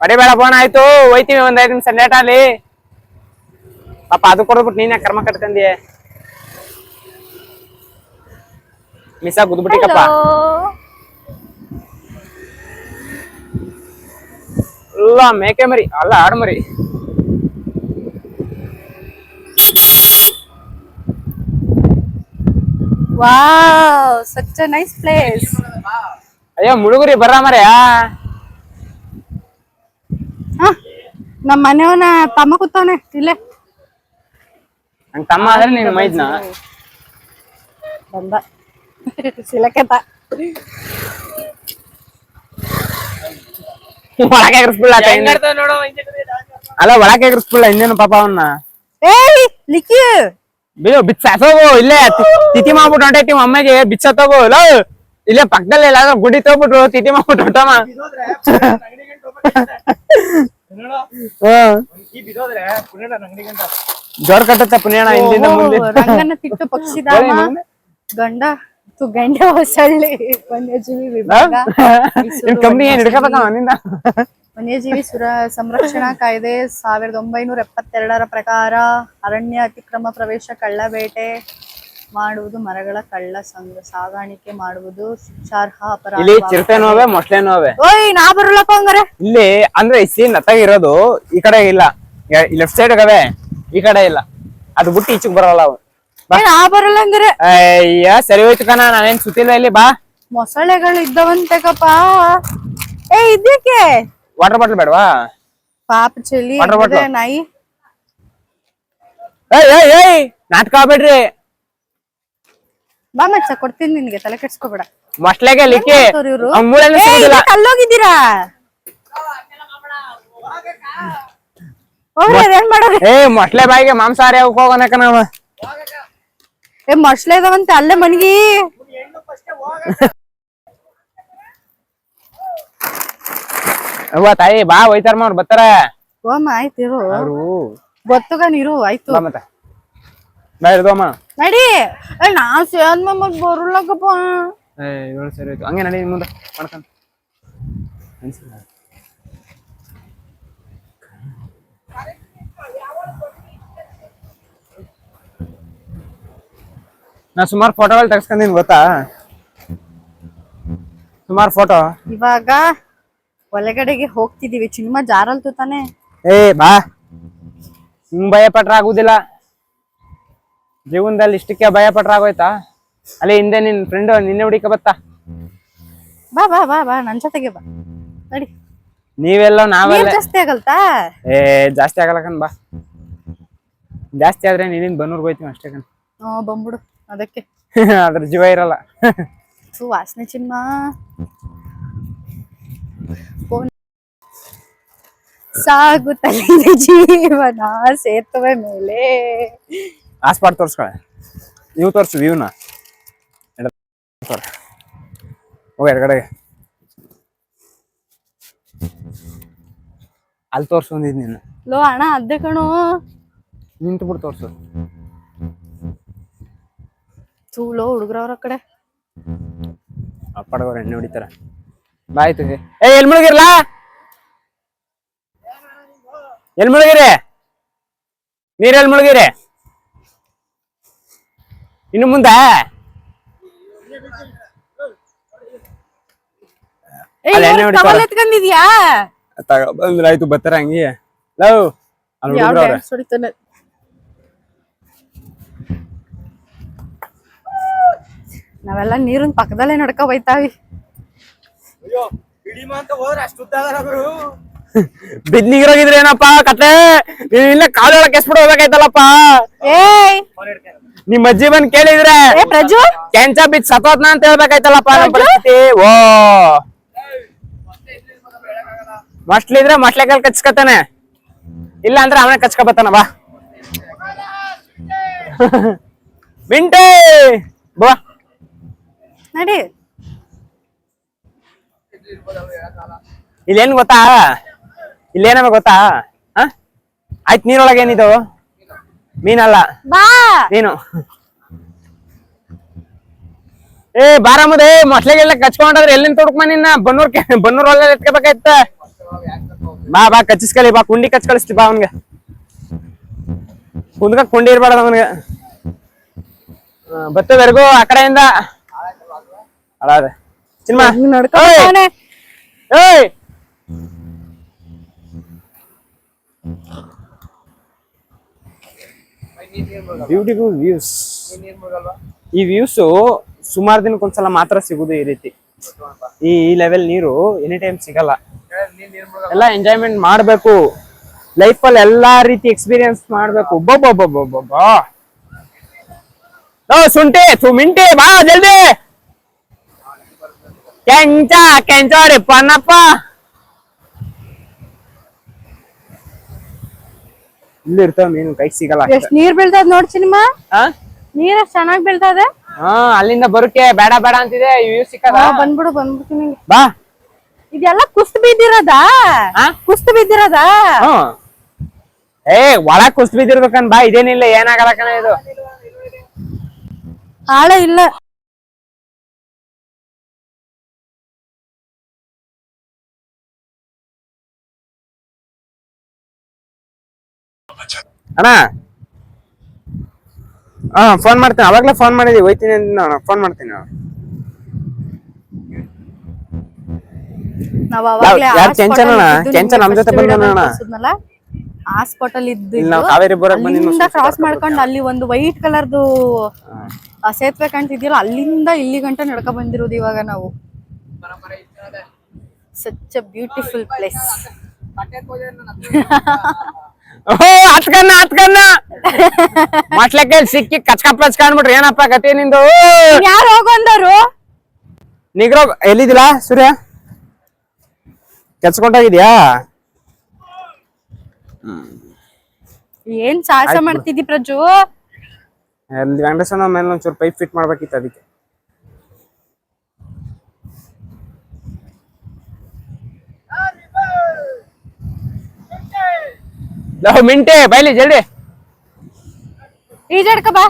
ಹೊಡಿಬೇಡ ಫೋನ್. ಆಯ್ತು ಹೋಯ್ತೀವಿ, ಒಂದ್ 5 ನಿಮಿಷ ಲೇಟ್ ಅಲ್ಲಿ. ಪಾಪ ಅದು ಕೊಡ್ಬಿಟ್ಟು ನೀನ್ ಕರ್ಮ ಕಟ್ಕಂದಿಯೇ. ಮಿಸ್ ಗುದ್ಬಿಟ್ಟಿಕಪ್ಪ. ಅಲ್ಲ ಮೇಕೆ ಮರಿ ಅಲ್ಲ, ಆಡು ಮರಿ. Wow, such a nice place. ಅಯ್ಯೋ ಮುಳುಗುರಿ ಬರ್ರ ಮರ್ಯಾ. ನಮ್ಮ ಮನೆಯವನ ತಮ್ಮ ಕೂತವನೆ ಇಲ್ಲೇ. ನಂಗ್ ತಮ್ಮ ಆದ್ರೆ ನೀನ್ ಮೈದ್ನ ಬಂದ ಸಿಲಕೆತ. ಒಳಗೆ ಎಗರಿಸ್ಬಿಡ್ಲ ಅಲ್ಲ ಒಳಗೆ ಎಗರಿಸ್ಬಿಡ್ಲ ಇನ್ನೇನು ಪಾಪ ಅವನ್ನ ಏಯ್ ಲಿಕ್ಕಿ ಬಿಚ್ಚೋಗು ಇಲ್ಲೇ ತಿಥಿ ಮಾಡ್ಬಿಟ್ಟು ಹೊಂಟೈತಿ ಅಮ್ಮಗೆ ಬಿಚ್ಚೋಗು ಲೋ ಇಲ್ಲೇ ಪಕ್ಕದಲ್ಲಿ ಎಲ್ಲಾದ್ರೂ ಗುಡಿ ತಗೋಬಿಟ್ರು ತಿಥಿ ಮಾಡ್ಬಿಟ್ಟು ಹೊಂಟಮ್ಮ ಜೋರ್ ಕಟ್ಟತ್ತ ಪುಣ್ಯಣ ಹಿಂದಿಂದ ಮುಂದೆ ರಂಗನ ತಿಟ್ಟು ಪಕ್ಷಿಧಾಮ ಗಂಡ ಗಂಡ ಹೊಸಳ್ಳಿ ವನ್ಯಜೀವಿ ವಿಭಾಗ ಕಂಪ್ನಿ ಏನ್ ಹಿಡ್ಕಬೇಕ ನಿಂದ ವನ್ಯಜೀವಿ ಸಂರಕ್ಷಣಾ ಕಾಯ್ದೆ 1972 ಪ್ರಕಾರ ಅರಣ್ಯ ಅತಿಕ್ರಮ ಪ್ರವೇಶ ಕಳ್ಳಬೇಟೆ ಮಾಡುವುದು ಮರಗಳ ಕಳ್ಳ ಸಾಗಾಣಿಕೆ ಮಾಡುವುದು ಶಿಕ್ಷಾರ್ಹ ಅಪರಾಧ. ಇಲ್ಲಿ ಚಿರತೆನೂ ಅವೆ ಮೊಸಳೆನೂ ಅವೆ. ಓಯ್ ನಾ ಬರಲ್ಲಪ್ಪ ಹಂಗಾರೆ. ಇಲ್ಲಿ ಅಂದ್ರೆ ಈ ಸೀನ್ ನತ್ತಾಗಿರೋದು ಈ ಕಡೆ ಇಲ್ಲ, ಲೆಫ್ಟ್ ಸೈಡ್ ಅವೆ ಈ ಕಡೆ ಇಲ್ಲ, ಅದು ಬಿಟ್ಟು ಈಚೆಗೆ ಬರಲ್ಲ ಅವು. ನಾ ಬರಲ್ಲ ಹಂಗಾರೆ. ಅಯ್ಯ ಸರಿ ಹೋಯ್ತು ಕಣ, ನಾನೇನ್ ಸುತ್ತಿಲ್ಲ ಇಲ್ಲಿ ಬಾ. ಮೊಸಳೆಗಳು ಇದ್ದವಂತೆಕಪ್ಪ. ಏ ಇದಕ್ಕೆ ವಾಟರ್ ಬಾಟಲ್ ಬೇಡವಾ? ಪಾಪ ಚೆಲ್ಲಿ ನಾಯಿ. ಏಯ್ ನಾಟಕ ಆಗ್ಬೇಡ್ರಿ. ಬಾ ಮಚ್ಚ ಕೊಡ್ತೀನಿ ನಿನ್ಗೆ, ತಲೆ ಕೆಡ್ಸ್ಕೊಬೇಡ. ಮೊಸ್ಲೆಗೆ ಲಿಕ್ಕಿ ಮೂಳೆನೂ ಸಿಗುದಿಲ್ಲ. ಅಲ್ಲೋಗಿದ್ದೀರಾ? ಏನ್ ಮಾಡೋದು? ಮೊಸ್ಲೆ ಬಾಯಿಗೆ ಮಾಂಸಾಹಾರಿ ಹೋಗೋನಕ ನಾವ. ಮೊಸ್ಲೆ ಇದಾವಂತೆ ಅಲ್ಲೇ ಮನ್ಗಿ. ಅವ್ವ ತಾಯಿ ಬಾ, ಹೋಯ್ತಾರ ಅವ್ರು ಬರ್ತಾರ. ಓಮ್ಮ ಆಯ್ತಿರು, ಗೊತ್ತುಗ ನೀರು ಆಯ್ತು. ಮತ್ತೆ ಬಾ ಇರ್ದೋಮ್ಮ ನಡಿ. ನಾ ಸೇದ್ ಮತ್ ಬರಲ್ಲಕ್ಕಪ್ಪ. ಸರಿ ಆಯ್ತು, ಹಂಗೆ ನಡಿ ಮುಂದೆ ಮಾಡ್ಕೊಂಡ್. ನಾ ಸುಮಾರು ಫೋಟೋಗಳು ತೆಗ್ಸ್ಕೊಂಡೀನಿ ಗೊತ್ತಾ, ಸುಮಾರು ಫೋಟೋ. ಇವಾಗ ಒಳಗಡೆಗೆ ಹೋಗ್ತಿದೀವಿ, ಸಿನಿಮಾ ಜಾರಲ್ತು ತಾನೆ. ಬಾ, ಹಿಂಗ್ ಭಯ ಪಟ್ರ ಆಗುದಿಲ್ಲ ಜೀವನದಲ್ಲಿ, ಇಷ್ಟಕ್ಕೆ ಭಯ ಪಟ್ರ ಆಗೋಯ್ತಾ? ಅಲ್ಲಿ ಹಿಂದೆ ನಿನ್ ಫ್ರೆಂಡ್ ನಿನ್ನೆ ಹುಡಿಕ ಬತ್ತಾ. ಬಾ ಬಾ ಬಾ ಬಾ ನನ್ ಜೊತೆಗೆ ಬಾ, ನಡಿ. ನೀವೆಲ್ಲೋ ನಾವೆಲ್ಲ ಜಾಸ್ತಿ ಆಗಲ್ತಾ? ಜಾಸ್ತಿ ಆಗಲ್ಲ ಕಣ್, ಬಾ. ಜಾಸ್ತಿ ಆದ್ರೆ ನೀನಿನ್ ಬನ್ನೂರ್ಗೆ ಹೋಯ್ತೀವಿ ಅಷ್ಟೇ ಕಣ್. ಬಂದ್ಬಿಡು ಅದಕ್ಕೆ. ಅದ್ರ ಜೀವ ಇರಲ್ಲ. ವಾಸನೆ ಚಿನ್ನ ಸಾಗುತ್ತಲಿದೆ ಜೀವನ ಸೇತುವೆ ಮೇಲೆ. ಆಸ್ಪಾಟ್ ತೋರ್ಸ್ಕೊಳ, ನೀವು ತೋರ್ಸು ವ್ಯೂನ. ಹೋಗ ಎಡಗಡೆಗೆ, ಅಲ್ಲಿ ತೋರ್ಸು ಒಂದಿದ್ ನೀನು. ಲೋ ಅಣ್ಣ ಅದ್ದೆ ಕಣು, ನಿಂತು ಬಿಟ್ಟು ತೋರ್ಸು. ಲೋ ಹುಡುಗ್ರವ್ರ ಕಡೆ ಪಡಗೋರು ಎಣ್ಣೆ ಹೊಡಿತಾರ. ಬಾಯ್ತು ಎಲ್ ಮುಳುಗಿರ್ಲಾ, ಎಲ್ ಮುಳುಗಿರಿ, ನೀರೆಲ್ ಮುಳುಗಿರಿ ಇನ್ನು ಮುಂದ. ಎತ್ಕೊಂಡಿದ್ಯಾ? ಬಂದ್ರೆ ಆಯ್ತು, ಬರ್ತಾರ ಹಂಗೆ. ಲವ್ ಅಲ್ಲಿ ನಾವೆಲ್ಲ ನೀರಿನ ಪಕ್ಕದಲ್ಲೇ ನಡ್ಕ ಹೋಯ್ತಾವಿ. ಬಿದ್ನಿಗಿರೋಗಿದ್ರೆ ಏನಪ್ಪಾ ಕತೆ, ಇಲ್ಲ ಕಾಲು ಒಳಗೆ ಕೆಸ್ಬಿಟ್ಟು ಹೋಗ್ಬೇಕಾಯ್ತಲ್ಲಪ್ಪ. ನಿಮ್ ಅಜ್ಜಿ ಬಂದ್ ಕೇಳಿದ್ರೆ ಕೆಂಚ ಬಿದ್ದು ಸತ್ತೋದ್ನ ಅಂತ ಹೇಳ್ಬೇಕಾಯ್ತಲ್ಲಪ್ಪ ನಮ್ ಪರಿಸ್ಥಿತಿ. ಓ ಮಸ್ಲಿದ್ರೆ ಮಸ್ಲೆಕಲ್ ಕಚ್ಕತಾನೆ, ಇಲ್ಲ ಅಂದ್ರೆ ಅವನೇ ಕಚ್ಕೊಬತ್ತಾನ. ಬಾ ಮಿಂಟೆ ಬಾ ನಡಿ. ಇಲ್ಲೇನ್ ಗೊತ್ತಾ, ಇಲ್ಲೇನವ ಗೊತ್ತಾ? ಆಯ್ತು, ನೀರೊಳಗೆ ಏನಿದು? ಮೀನಲ್ಲ, ನೀನು. ಬಾರಾಮದೇ ಮೊಸ್ಲೆಗೆಲ್ಲ ಕಚ್ಕೊಂಡ್ರೆ ಎಲ್ಲಿಂದ ತೊಡ್ಕೊ ನಿನ್ನ. ಬನ್ನೂರ್ ಒಳ್ಳೆ ಎತ್ಕೋಬೇಕಾಯ್ತ. ಬಾ ಬಾ ಕಚ್ಚಿಸ್ಕಲಿ, ಬಾ ಕುಂಡಿ ಕಚ್ ಕಳಿಸ್ತಿ ಬಾ ಅವನ್ಗೆ. ಕುಂದ್ಕ ಕುಂಡಿ ಇರ್ಬಾರ್ದ ಅವನ್ಗೆ. ಬತ್ತದವರೆಗೂ ಆ ಕಡೆಯಿಂದ ಅಳಾದೆ ಸಿನಿಮಾ ನಡ್ಕೊಂಡೆ. Beautiful views. ಈ ವ್ಯೂಸ್ ಸುಮಾರು ದಿನಕ್ಕೊಂದ್ಸಲ ಮಾತ್ರ ಸಿಗುದು ಈ ರೀತಿ. ಈ ಲೆವೆಲ್ ನೀರು ಎನಿ ಟೈಮ್ ಸಿಗಲ್ಲ. ಎಲ್ಲ ಎಂಜಾಯ್ಮೆಂಟ್ ಮಾಡ್ಬೇಕು ಲೈಫ್ ಅಲ್ಲಿ, ಎಲ್ಲಾ ರೀತಿ ಎಕ್ಸ್ಪೀರಿಯನ್ಸ್ ಮಾಡ್ಬೇಕು. ಬಾ ಸುಂಟಿ ಮಿಂಟಿ ಬಾ ಜಲ್ದಿ. ಕೆಂಚ ಕೆಂಚೋಡಿ ಪನ್ನಪ್ಪ ಇಲ್ಲಿ ಇರ್ತಾವ ಮೀನು ಕೈ ಸಿಗಲ್ಲ ಎಷ್ಟ್ ನೀರ್ ಬೀಳ್ತದ ನೋಡ್ ಸಿನಿಮಾ, ಹಾ ನೀರ್ ಎಷ್ಟ್ ಚೆನ್ನಾಗ್ ಬೀಳ್ತದೆ. ಹಾ ಅಲ್ಲಿಂದ ಬರೋಕೆ ಬೇಡ ಬೇಡ ಅಂತಿದೆ ಇವ್ ಸಿಕ್ಕದ. ಬಂದ್ಬಿಡ್ತೀನಿ. ಬಾ. ಇದೆಲ್ಲ ಕುಸ್ತು ಬಿದ್ದಿರೋದಾ? ಕುಸ್ತು ಬಿದ್ದಿರೋದಾ? ಏ ಒಳಗ್ ಕುಸ್ತು ಬಿದ್ದಿರ್ಬೇಕನ್ ಬಾ, ಇದೇನಿಲ್ಲ ಏನಾಗಲ್ಲ ಕಣ ಇದು. ಆಳ ಇಲ್ಲ. ಅಣ್ಣ ಫೋನ್ ಮಾಡ್ತೀನಿ, ಅವಾಗ್ಲೇ ಫೋನ್ ಮಾಡಿದೀವಿ ಹೋಯ್ತೀನಿ ಅಂತ ಫೋನ್ ಮಾಡ್ತೀನಿ. ನಾವ್ ಅವಾಗ್ಲೇ ಕೆಂಚನ ನಮ್ ಜೊತೆ ಬಂದಣ್ಣ. ಹಾಸ್ಪಿಟಲ್ ಇದ್ದು ಕಾವೇರಿ ಬರಕ್ ಅಲ್ಲಿಂದ ಕ್ರಾಸ್ ಮಾಡ್ಕೊಂಡು ಅಲ್ಲಿ ಒಂದು ವೈಟ್ ಕಲರ್ದು ಸೇತುವೆ ಕಾಣ್ತಿದ್ಯಲ್ಲ, ಅಲ್ಲಿಂದ ಇಲ್ಲಿ ಗಂಟ ನಡ್ಕ ಬಂದಿರೋದು ಇವಾಗ ನಾವು. Such a beautiful place. ಹತ್ಕನ್ನ ಮಟ್ಲಕ್ಕೆ ಸಿಕ್ಕಿ ಕಚ್ಕ ಕಾಣ್ಬಿಟ್ರಿ ಏನಪ್ಪ ಕತೆ ನಿಂದು. ಯಾರು ಹೋಗೊಂಡರು ನಿಗ್ರೋ ಎಲ್ಲಿದಿಲ್ಲ ಸೂರ್ಯ, ಕೆಲ್ಸಕೊಂಡಾಗಿದ್ಯಾ? ಏನ್ ಸಾಹಸ ಮಾಡ್ತಿದ್ದಿ ಪ್ರಜು? ವೆಂಕಟೇಶ್ವರ ಮೇಲೆ ಒಂಚೂರು ಪೈಪ್ ಫಿಟ್ ಮಾಡ್ಬೇಕಿತ್ತು ಅದಕ್ಕೆ. ಮಿಂಟೆ ಬೈಲಿ ಜಲ್ದಿ ಈಜಾಡ್ಕ ಬಾ.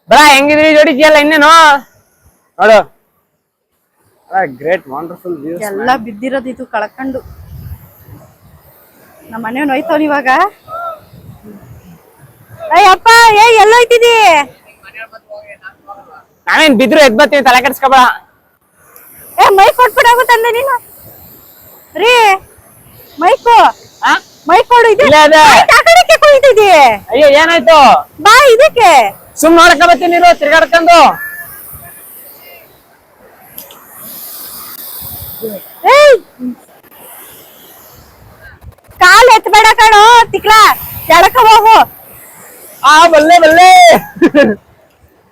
ಬರ ಹೆಂಗಿದ್ರಿ ಜೋಡಿದ್ಯಲ್ಲ ಇನ್ನೇನು ನೋಡು. Great wonderful views. ಎಲ್ಲ ಬಿದ್ದಿರೋದು ಇದು ಕಳ್ಕೊಂಡು. ನಮ್ಮ ಮನೆಯವ್ನು ಹೋಯ್ತವನ್ ಇವಾಗ. ಅಯ್ಯಪ್ಪ ಎಲ್ಲೋಯ್ತಿದಿ? ನಾವೇನ್ ಬಿದ್ರು ಎದ್ ಬರ್ತೀವಿ, ತಲೆ ಕೆಡ್ಸ್ಕೊಬೇಡ. ಮೈಕ್ ಕೊಟ್ಬಿಡಾಗುತ್ತಂದೆ ನೀನು ರೀ. ಮೈಕು ಮೈಕ್ ಕೊಡು. ಕುಳಿತಿದಿ? ಅಯ್ಯೋ ಏನಾಯ್ತು? ಬಾ ಇದಕ್ಕೆ. ಸುಮ್ ನೋಡಕ ಬರ್ತೀನಿ ನೀರು ತಿರ್ಗಾಡ್ಕೊಂಡು. ಕಾಲ್ ಎತ್ಬೇಡ ಕಣೋ ತಿಕ್ಲ, ಕೆಳಕ ಹೋಗು. ಬಲ್ಲೆ ಬಲ್ಲೆ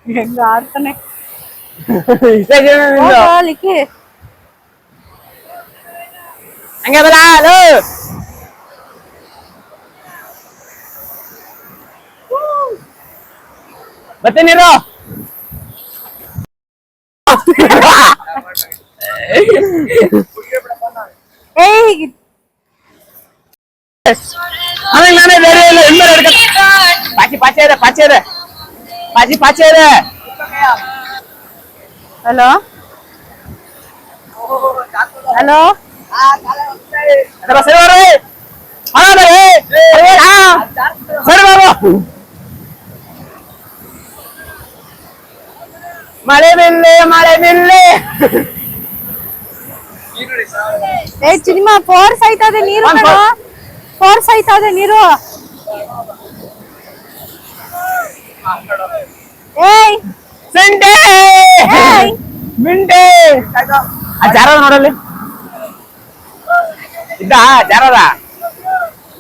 ಹೆಂಗ ಆಡ್ತಾನೆ. ಹಂಗೆ ಬಲ್ಲ ಬರ್ತೀನಿರು. ನಾನೇ ಬೇರೆ ಇಲ್ಲ ಪಾಚಿ ಪಾಚಿ ಇದೆ ಪಾಚಿ ಇದೆ ಪಾಚಿ ಪಾಚಿ ಇದೆ. ಹಲೋ ಹಲೋ ಸರಿ ಬರ್ರಿ ಸರಿ ಬಾಬು. ಮಳೆ ಬಿಲ್ಲೆ ಮಳೆ ಬಿಲ್ಲೆ. ಸಿನಿಮಾ ಫೋರ್ಸ್ ಆಯ್ತದೆ ನೀರು, ಫೋರ್ಸ್ ಆಯ್ತದೆ ನೀರು. ಸಂಡೆ ಮಿಂಡೆ ಜಾರ ನೋಡಲ್ಲಿ ಇದ್ದ ಜಾರದ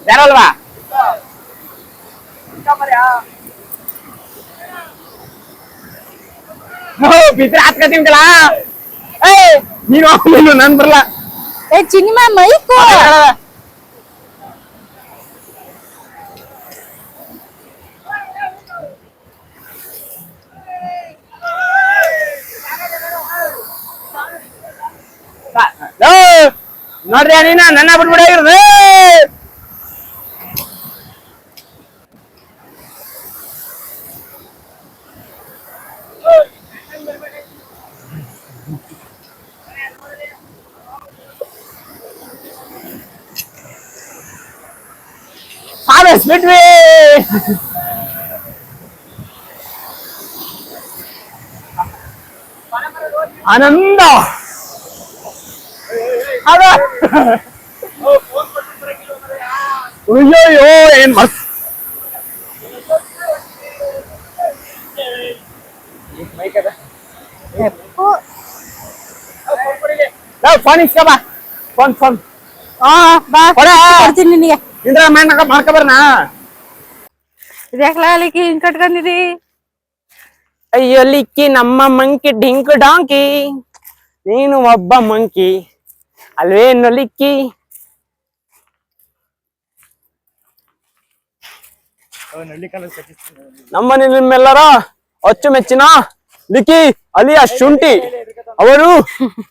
ಜಾರಲ್ವಾ? ಬಿದ್ರೆ ಹಾತ್ಕತಿಂಕಲ. ನೀನು ನನ್ ಬರಲ್ಲ. ಸಿನಿಮಾ ಮೈಕು ನೋಡ್ರಿ ನೀನ ನನ್ನ ಬಿಟ್ಬಿಡಾಗಿರ್ರಿ. ಬಿಟ್ವಿ ಆನಂದ ಅಯ್ಯೋ ಏನ್ ಮಸ್ತ್ ಫೋನ್ ಇಸ್ಕಬಾ. ಫೋನ್ ಫೋನ್ ನಿನಗೆ ಇಂದ್ರ ಮಾಡ್ಕೊಬರ್ನಾ? ಇದ್ಯಾಕ್ಲಿಕ್ಕಿ ಹಿಂಗ್ ಕಟ್ಕೊಂಡಿದಿ? ಅಯ್ಯೋ ಲಿಕ್ಕಿ ನಮ್ಮ ಮಂಕಿ ಡಿಂಕ್ ಡಾಂಕಿ, ನೀನು ಒಬ್ಬ ಮಂಕಿ ಅಲ್ವೇನು ಲಿಕ್ಕಿ. ನಮ್ಮನೆ ನಿಮ್ಮೆಲ್ಲರ ಅಚ್ಚುಮೆಚ್ಚಿನ ಲಿಕಿ ಅಲಿಯಾ ಶುಂಠಿ ಅವರು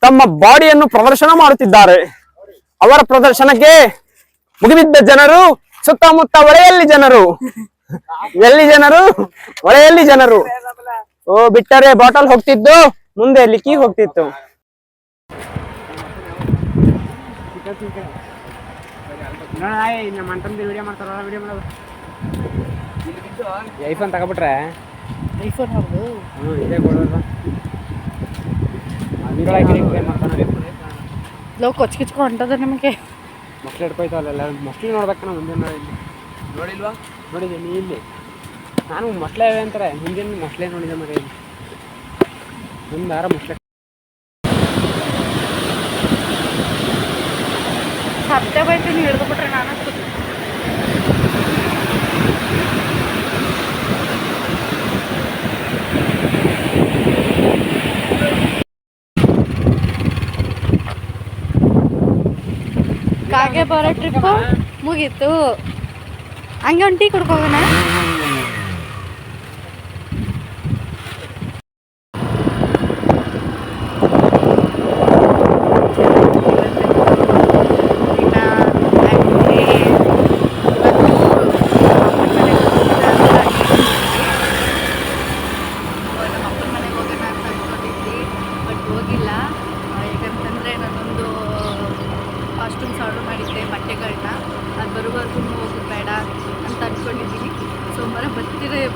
ತಮ್ಮ ಬಾಡಿಯನ್ನು ಪ್ರದರ್ಶನ ಮಾಡುತ್ತಿದ್ದಾರೆ. ಅವರ ಪ್ರದರ್ಶನಕ್ಕೆ ಮುಗಿಬಿದ್ದ ಜನರು ಸುತ್ತಮುತ್ತ ಹೊಳೆಯಲ್ಲಿ ಜನರು ಹೊಳೆಯಲ್ಲಿ ಜನರು ಬಿಟ್ಟರೆ ಬಾಟಲ್ ಹೋಗ್ತಿದ್ದು, ಮುಂದೆ ಲಿಕ್ಕಿ ಹೋಗ್ತಿತ್ತು. ಐಫೋನ್ ತಗೊಬಿಟ್ರೆ ಐಫೋನ್ ಹೌದು. ಇದೇ ಕೊಡೋದು ಲೋ ಕೊಚ್ಕಿಚ್ಕೊ ಹೊಂಟದ ನಿಮಗೆ. ಮಕ್ಳು ಹಿಡ್ಕೊಯ್ತಾವಲ್ಲ ಮಕ್ಳು ನೋಡ್ಬೇಕಣ್ಣ ಮುಂದೆ ನೋಡಿಲ್ವಾ? ನೋಡಿದೆ ನೀ ಇಲ್ಲಿ. ನಾನು ಮೊಸಳೆ ಅಂತಾರೆ ಮುಂದಿನ ಮೊಸಳೆ ನೋಡಿದೆ ಮರೆ ಇಲ್ಲಿ ಮುಂದೆ ಯಾರ ಮೊಸಳೆ ಸತ್ಯ ಬೈತೀನಿ ಹಿಡಿದ್ಬಿಟ್ರೆ ನಾನು ಕಾಗೆ ಬರೋ ಟ್ರಿಪ್ಪು ಮುಗೀತು. ಹಂಗೆ ಒಂದು ಟೀ ಕುಡ್ಕೋಗೋಣ. ಕಾಸ್ಟ್ಯೂಮ್ಸ್ ಆರ್ಡರ್ ಮಾಡಿದ್ದೆ, ಬಟ್ಟೆಗಳನ್ನ. ಅದು ಬರುವವರೆಗೂ ಹೋಗೋದು ಬೇಡ ಅಂತ ಅಂದ್ಕೊಂಡಿದ್ದೀನಿ. ಸೋಮವಾರ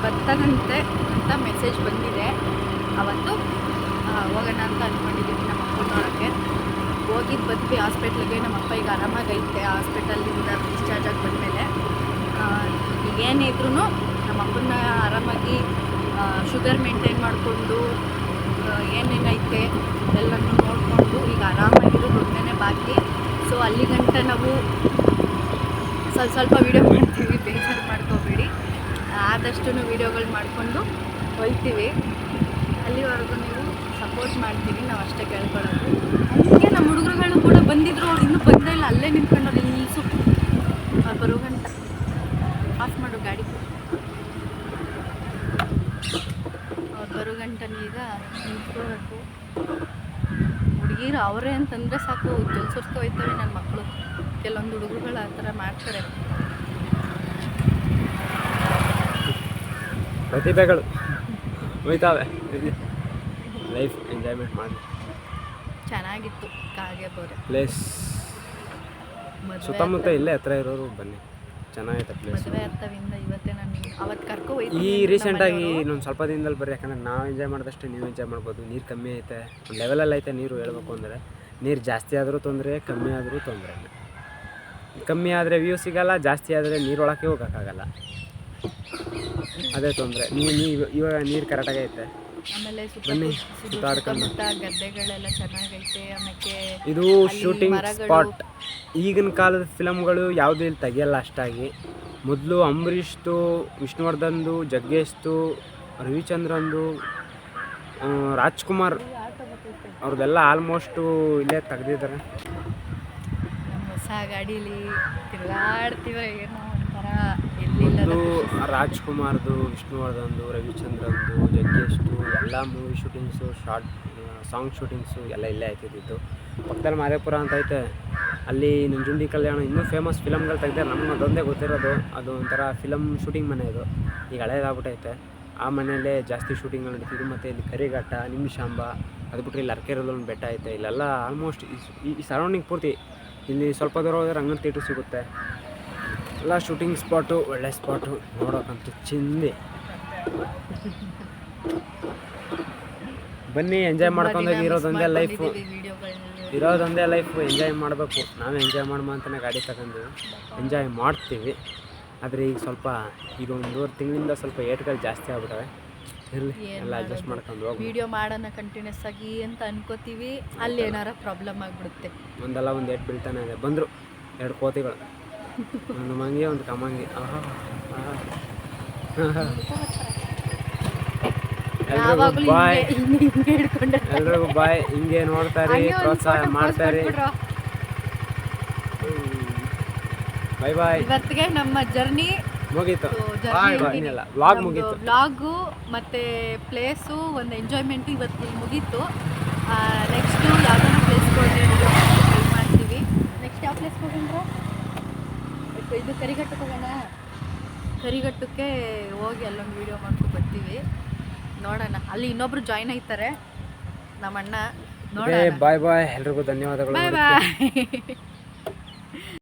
ಬರ್ತಾನಂತೆ ಅಂತ ಮೆಸೇಜ್ ಬಂದಿದೆ. ಅವತ್ತು ಹೋಗೋಣ ಅಂತ ಅಂದ್ಕೊಂಡಿದ್ದೀನಿ ನಮ್ಮ ಅಪ್ಪನ ನೋಡೋಕ್ಕೆ. ಹೋಗಿದ್ದು ಬಂದ್ವಿ ಹಾಸ್ಪಿಟ್ಲಿಗೆ. ನಮ್ಮ ಅಪ್ಪ ಈಗ ಆರಾಮಾಗೈತೆ ಹಾಸ್ಪಿಟಲಿಂದ ಡಿಸ್ಚಾರ್ಜ್ ಆಗಿ ಬಂದಮೇಲೆ. ಏನಿದ್ರೂ ನಮ್ಮ ಅಪ್ಪನ ಆರಾಮಾಗಿ ಶುಗರ್ ಮೇಂಟೈನ್ ಮಾಡಿಕೊಂಡು ಏನೇನೈತೆ ಎಲ್ಲನೂ ನೋಡಿಕೊಂಡು ಈಗ ಆರಾಮಾಗಿರೋದು ಒಂದೇ ಬಾಕಿ. ಸೊ ಅಲ್ಲಿ ಗಂಟ ನಾವು ಸ್ವಲ್ಪ ವೀಡಿಯೋ ಮಾಡ್ತೀವಿ, ಬೇಜಾರು ಮಾಡ್ಕೋಬೇಡಿ. ಆದಷ್ಟು ವೀಡಿಯೋಗಳು ಮಾಡಿಕೊಂಡು ಹೋಗ್ತೀವಿ. ಅಲ್ಲಿವರೆಗೂ ನೀವು ಸಪೋರ್ಟ್ ಮಾಡ್ತೀವಿ, ನಾವು ಅಷ್ಟೇ ಕೇಳ್ಕೊಳ್ಳೋದು. ಹಂಗೆ ನಮ್ಮ ಹುಡುಗರುಗಳು ಕೂಡ ಬಂದಿದ್ರು, ಅವ್ರು ಇನ್ನೂ ಬಂದೇ ಇಲ್ಲ, ಅಲ್ಲೇ ನಿಂತ್ಕೊಂಡವ್ರು ನಿಲ್ಸು ಅವ್ರು ಬರೋ ಗಂಟ. ಆಫ್ ಮಾಡು ಗಾಡಿ. ಅವ್ರು ಬರೋ ಗಂಟನ ಈಗ ನಿಂತ್ಕೋಬೇಕು. ಹುಡುಗಿರು ಅವರೇ ಅಂತಂದರೆ ಸಾಕು, ಜಲ್ಸೋರ್ಸ್ಕೊ ಹೋಯ್ತವೆ ನನ್ನ ಮಕ್ಕಳು. ಕೆಲವೊಂದು ಹುಡುಗರುಗಳು ಆ ಥರ ಮಾಡ್ತಾರೆ. ಪ್ರತಿಭೆಗಳು ಹೋಯ್ತಾವೆ. ಲೈಫ್ ಎಂಜಾಯ್ಮೆಂಟ್ ಮಾಡಿ. ಚೆನ್ನಾಗಿತ್ತು ಕಾಗೆ ಬೋರೆ ಪ್ಲೇಸ್. ಸುತ್ತಮುತ್ತ ಇಲ್ಲೇ ಹತ್ರ ಇರೋರು ಬನ್ನಿ, ಚೆನ್ನಾಗೈತೆ ಪ್ಲೇಸ್. ಮದುವೆ ಅರ್ಥವಿಂದ ಇವತ್ತೇ ನಾನು ಅವತ್ತು ಕರ್ಕೊ ಹೋಯ್ತೀನಿ. ಈ ರೀಸೆಂಟಾಗಿ ಇನ್ನೊಂದು ಸ್ವಲ್ಪ ದಿನದಲ್ಲಿ ಬರ್ರಿ, ಯಾಕಂದರೆ ನಾವು ಎಂಜಾಯ್ ಮಾಡಿದಷ್ಟೇ ನೀವು ಎಂಜಾಯ್ ಮಾಡ್ಬೋದು. ನೀರು ಕಮ್ಮಿ ಐತೆ, ಒಂದು ಲೆವೆಲಲ್ಲಿ ಐತೆ ನೀರು. ಹೇಳ್ಬೇಕು ಅಂದರೆ ನೀರು ಜಾಸ್ತಿ ಆದರೂ ತೊಂದರೆ, ಕಮ್ಮಿ ಆದರೂ ತೊಂದರೆ. ಕಮ್ಮಿ ಆದರೆ ವ್ಯೂ ಸಿಗೋಲ್ಲ, ಜಾಸ್ತಿ ಆದರೆ ನೀರೊಳಕ್ಕೆ ಹೋಗೋಕ್ಕಾಗಲ್ಲ, ಅದೇ ತೊಂದರೆ. ಇವಾಗ ನೀರು ಕರೆಕ್ಟಾಗಿ ಐತೆ. ಆಮೇಲೆ ಬನ್ನಿ ಸುತ್ತಾಡ್ಕೊಂಡು. ಗದ್ದೆಗಳೆಲ್ಲ ಚೆನ್ನಾಗೈತೆ. ಆಮೇಲೆ ಇದು ಶೂಟಿಂಗ್ ಸ್ಪಾಟ್. ಈಗಿನ ಕಾಲದ ಫಿಲಮ್ಗಳು ಯಾವುದೂ ಇಲ್ಲಿ ತೆಗಿಯಲ್ಲ ಅಷ್ಟಾಗಿ. ಮೊದಲು ಅಂಬರೀಷ್ದು, ವಿಷ್ಣುವರ್ಧನ್ದು, ಜಗ್ಗೇಶ್ದು, ರವಿಚಂದ್ರನ್ದು, ರಾಜ್ಕುಮಾರ್ ಅವ್ರದ್ದೆಲ್ಲ ಆಲ್ಮೋಸ್ಟು ಇಲ್ಲೇ ತೆಗ್ದಿದ್ದಾರೆ. ಹೊಸ ಗಾಡೀಲಿ ತಿರುಗಾಡ್ತೀವ, ಏನೋ ಒಂಥರ ಮೊದಲು ರಾಜ್ಕುಮಾರ್ದು, ವಿಷ್ಣುವರ್ಧನ್ದು, ರವಿಚಂದ್ರನ್ದು, ಜಗ್ಗೇಶ್ದು ಎಲ್ಲ ಮೂವಿ ಶೂಟಿಂಗ್ಸು, ಸಾಂಗ್ ಶೂಟಿಂಗ್ಸು ಎಲ್ಲ ಇಲ್ಲೇ ಆಯ್ತಿದ್ದು. ಪಕ್ಕದಲ್ಲಿ ಮಾದೇಪುರ ಅಂತ ಐತೆ, ಅಲ್ಲಿ ನಂಜುಂಡಿ ಕಲ್ಯಾಣ ಇನ್ನೂ ಫೇಮಸ್ ಫಿಲಮ್ಗಳು ತೆಗ್ದಾರೆ. ನಮ್ಗೆ ಅದೊಂದೇ ಗೊತ್ತಿರೋದು, ಅದು ಒಂಥರ ಫಿಲಮ್ ಶೂಟಿಂಗ್ ಮನೆ ಇದು. ಈಗ ಹಳೇದಾಗ್ಬಿಟ್ಟೈತೆ. ಆ ಮನೆಯಲ್ಲೇ ಜಾಸ್ತಿ ಶೂಟಿಂಗ್ಗಳು ನಡೀತಿದ್ದು. ಮತ್ತು ಇಲ್ಲಿ ಕರಿಘಟ್ಟ, ನಿಮಿಷಾಂಬ, ಅದು ಬಿಟ್ಟರೆ ಇಲ್ಲಿ ಅರಕೆರೆಯಲ್ಲಿ ಒಂದು ಬೆಟ್ಟ ಐತೆ. ಇಲ್ಲೆಲ್ಲ ಆಲ್ಮೋಸ್ಟ್ ಈ ಸರೌಂಡಿಂಗ್ ಪೂರ್ತಿ ಇಲ್ಲಿ ಸ್ವಲ್ಪ ದೂರ ಹೋದರೆ ರಂಗನ ಥಿಯೇಟ್ರ್ ಸಿಗುತ್ತೆ. ಎಲ್ಲ ಶೂಟಿಂಗ್ ಸ್ಪಾಟು, ಒಳ್ಳೆ ಸ್ಪಾಟು, ನೋಡೋಕ್ಕಂತೂ ಚಿಂದಿ. ಬನ್ನಿ ಎಂಜಾಯ್ ಮಾಡ್ಕೊಂಡೋಗಿ. ಇರೋದೊಂದೇ ಲೈಫು, ಎಂಜಾಯ್ ಮಾಡಬೇಕು. ನಾವು ಎಂಜಾಯ್ ಮಾಡೋ ಅಂತಲೇ ಗಾಡಿ ತಗೊಂಡು ಎಂಜಾಯ್ ಮಾಡ್ತೀವಿ. ಆದರೆ ಈಗ ಸ್ವಲ್ಪ ಈಗ 1.5 ತಿಂಗಳಿಂದ ಸ್ವಲ್ಪ ಏಟ್ಗಳು ಜಾಸ್ತಿ ಆಗ್ಬಿಟ್ಟವೆ. ಇರಲಿ, ಎಲ್ಲ ಅಡ್ಜಸ್ಟ್ ಮಾಡ್ಕೊಂಡು ಹೋಗಿ ವಿಡಿಯೋ ಮಾಡೋಣ ಕಂಟಿನ್ಯೂಸ್ ಆಗಿ ಅಂತ ಅನ್ಕೋತೀವಿ. ಅಲ್ಲಿ ಏನಾರ ಪ್ರಾಬ್ಲಮ್ ಆಗಿಬಿಡುತ್ತೆ. ಒಂದಲ್ಲ ಒಂದು ಏಟ್ ಬೀಳ್ತಾನೆ ಇದೆ. ಬಂದರು 2 ಕೋತಿಗಳು, ಒಂದು ಮಂಗಿ, ಒಂದು ಕಮ್ಮಂಗಿ. ಎಲ್ರಿಗೂ ಬಾಯ್, ಎಲ್ರಿಗೂ ಬಾಯ್. ಹಿಂಗೆ ನೋಡ್ತಾರೆ, ಪ್ರೋತ್ಸಾಹ ಮಾಡ್ತಾರೆ. ಬಾಯ್ ಬಾಯ್. ಇವತ್ತಿಗೆ ನಮ್ಮ ಜರ್ನಿ ಮುಗೀತು ಜರ್ನಿ ವ್ಲಾಗ್ ಮುಗೀತು. ವ್ಲಾಗು ಮತ್ತು ಪ್ಲೇಸು ಒಂದು ಎಂಜಾಯ್ಮೆಂಟು ಇವತ್ತು ಇಲ್ಲಿ ಮುಗೀತು. ನೆಕ್ಸ್ಟು ಯಾವುದಾದ್ರು ಪ್ಲೇಸ್ಗೆ ಹೋಗಿ ಟ್ರೈ ಮಾಡ್ತೀವಿ. ನೆಕ್ಸ್ಟ್ ಯಾವ ಪ್ಲೇಸ್ಗೆ ಹೋಗೋಣ? ಇದು ಕರಿಘಟ್ಟಕ್ಕೆ ಹೋಗೋಣ. ಕರಿಘಟ್ಟಕ್ಕೆ ಹೋಗಿ ಅಲ್ಲೊಂದು ವೀಡಿಯೋ ಮಾಡ್ಕೊಂಡು ಬರ್ತೀವಿ. ನೋಡೋಣ, ಅಲ್ಲಿ ಇನ್ನೊಬ್ರು ಜಾಯ್ನ್ ಆಯ್ತಾರೆ ನಮ್ಮಣ್ಣ. ನೋಡೋಣ. ಬಾಯ್ ಬಾಯ್, ಎಲ್ರಿಗೂ ಧನ್ಯವಾದಗಳು. ಬಾಯ್ ಬಾಯ್.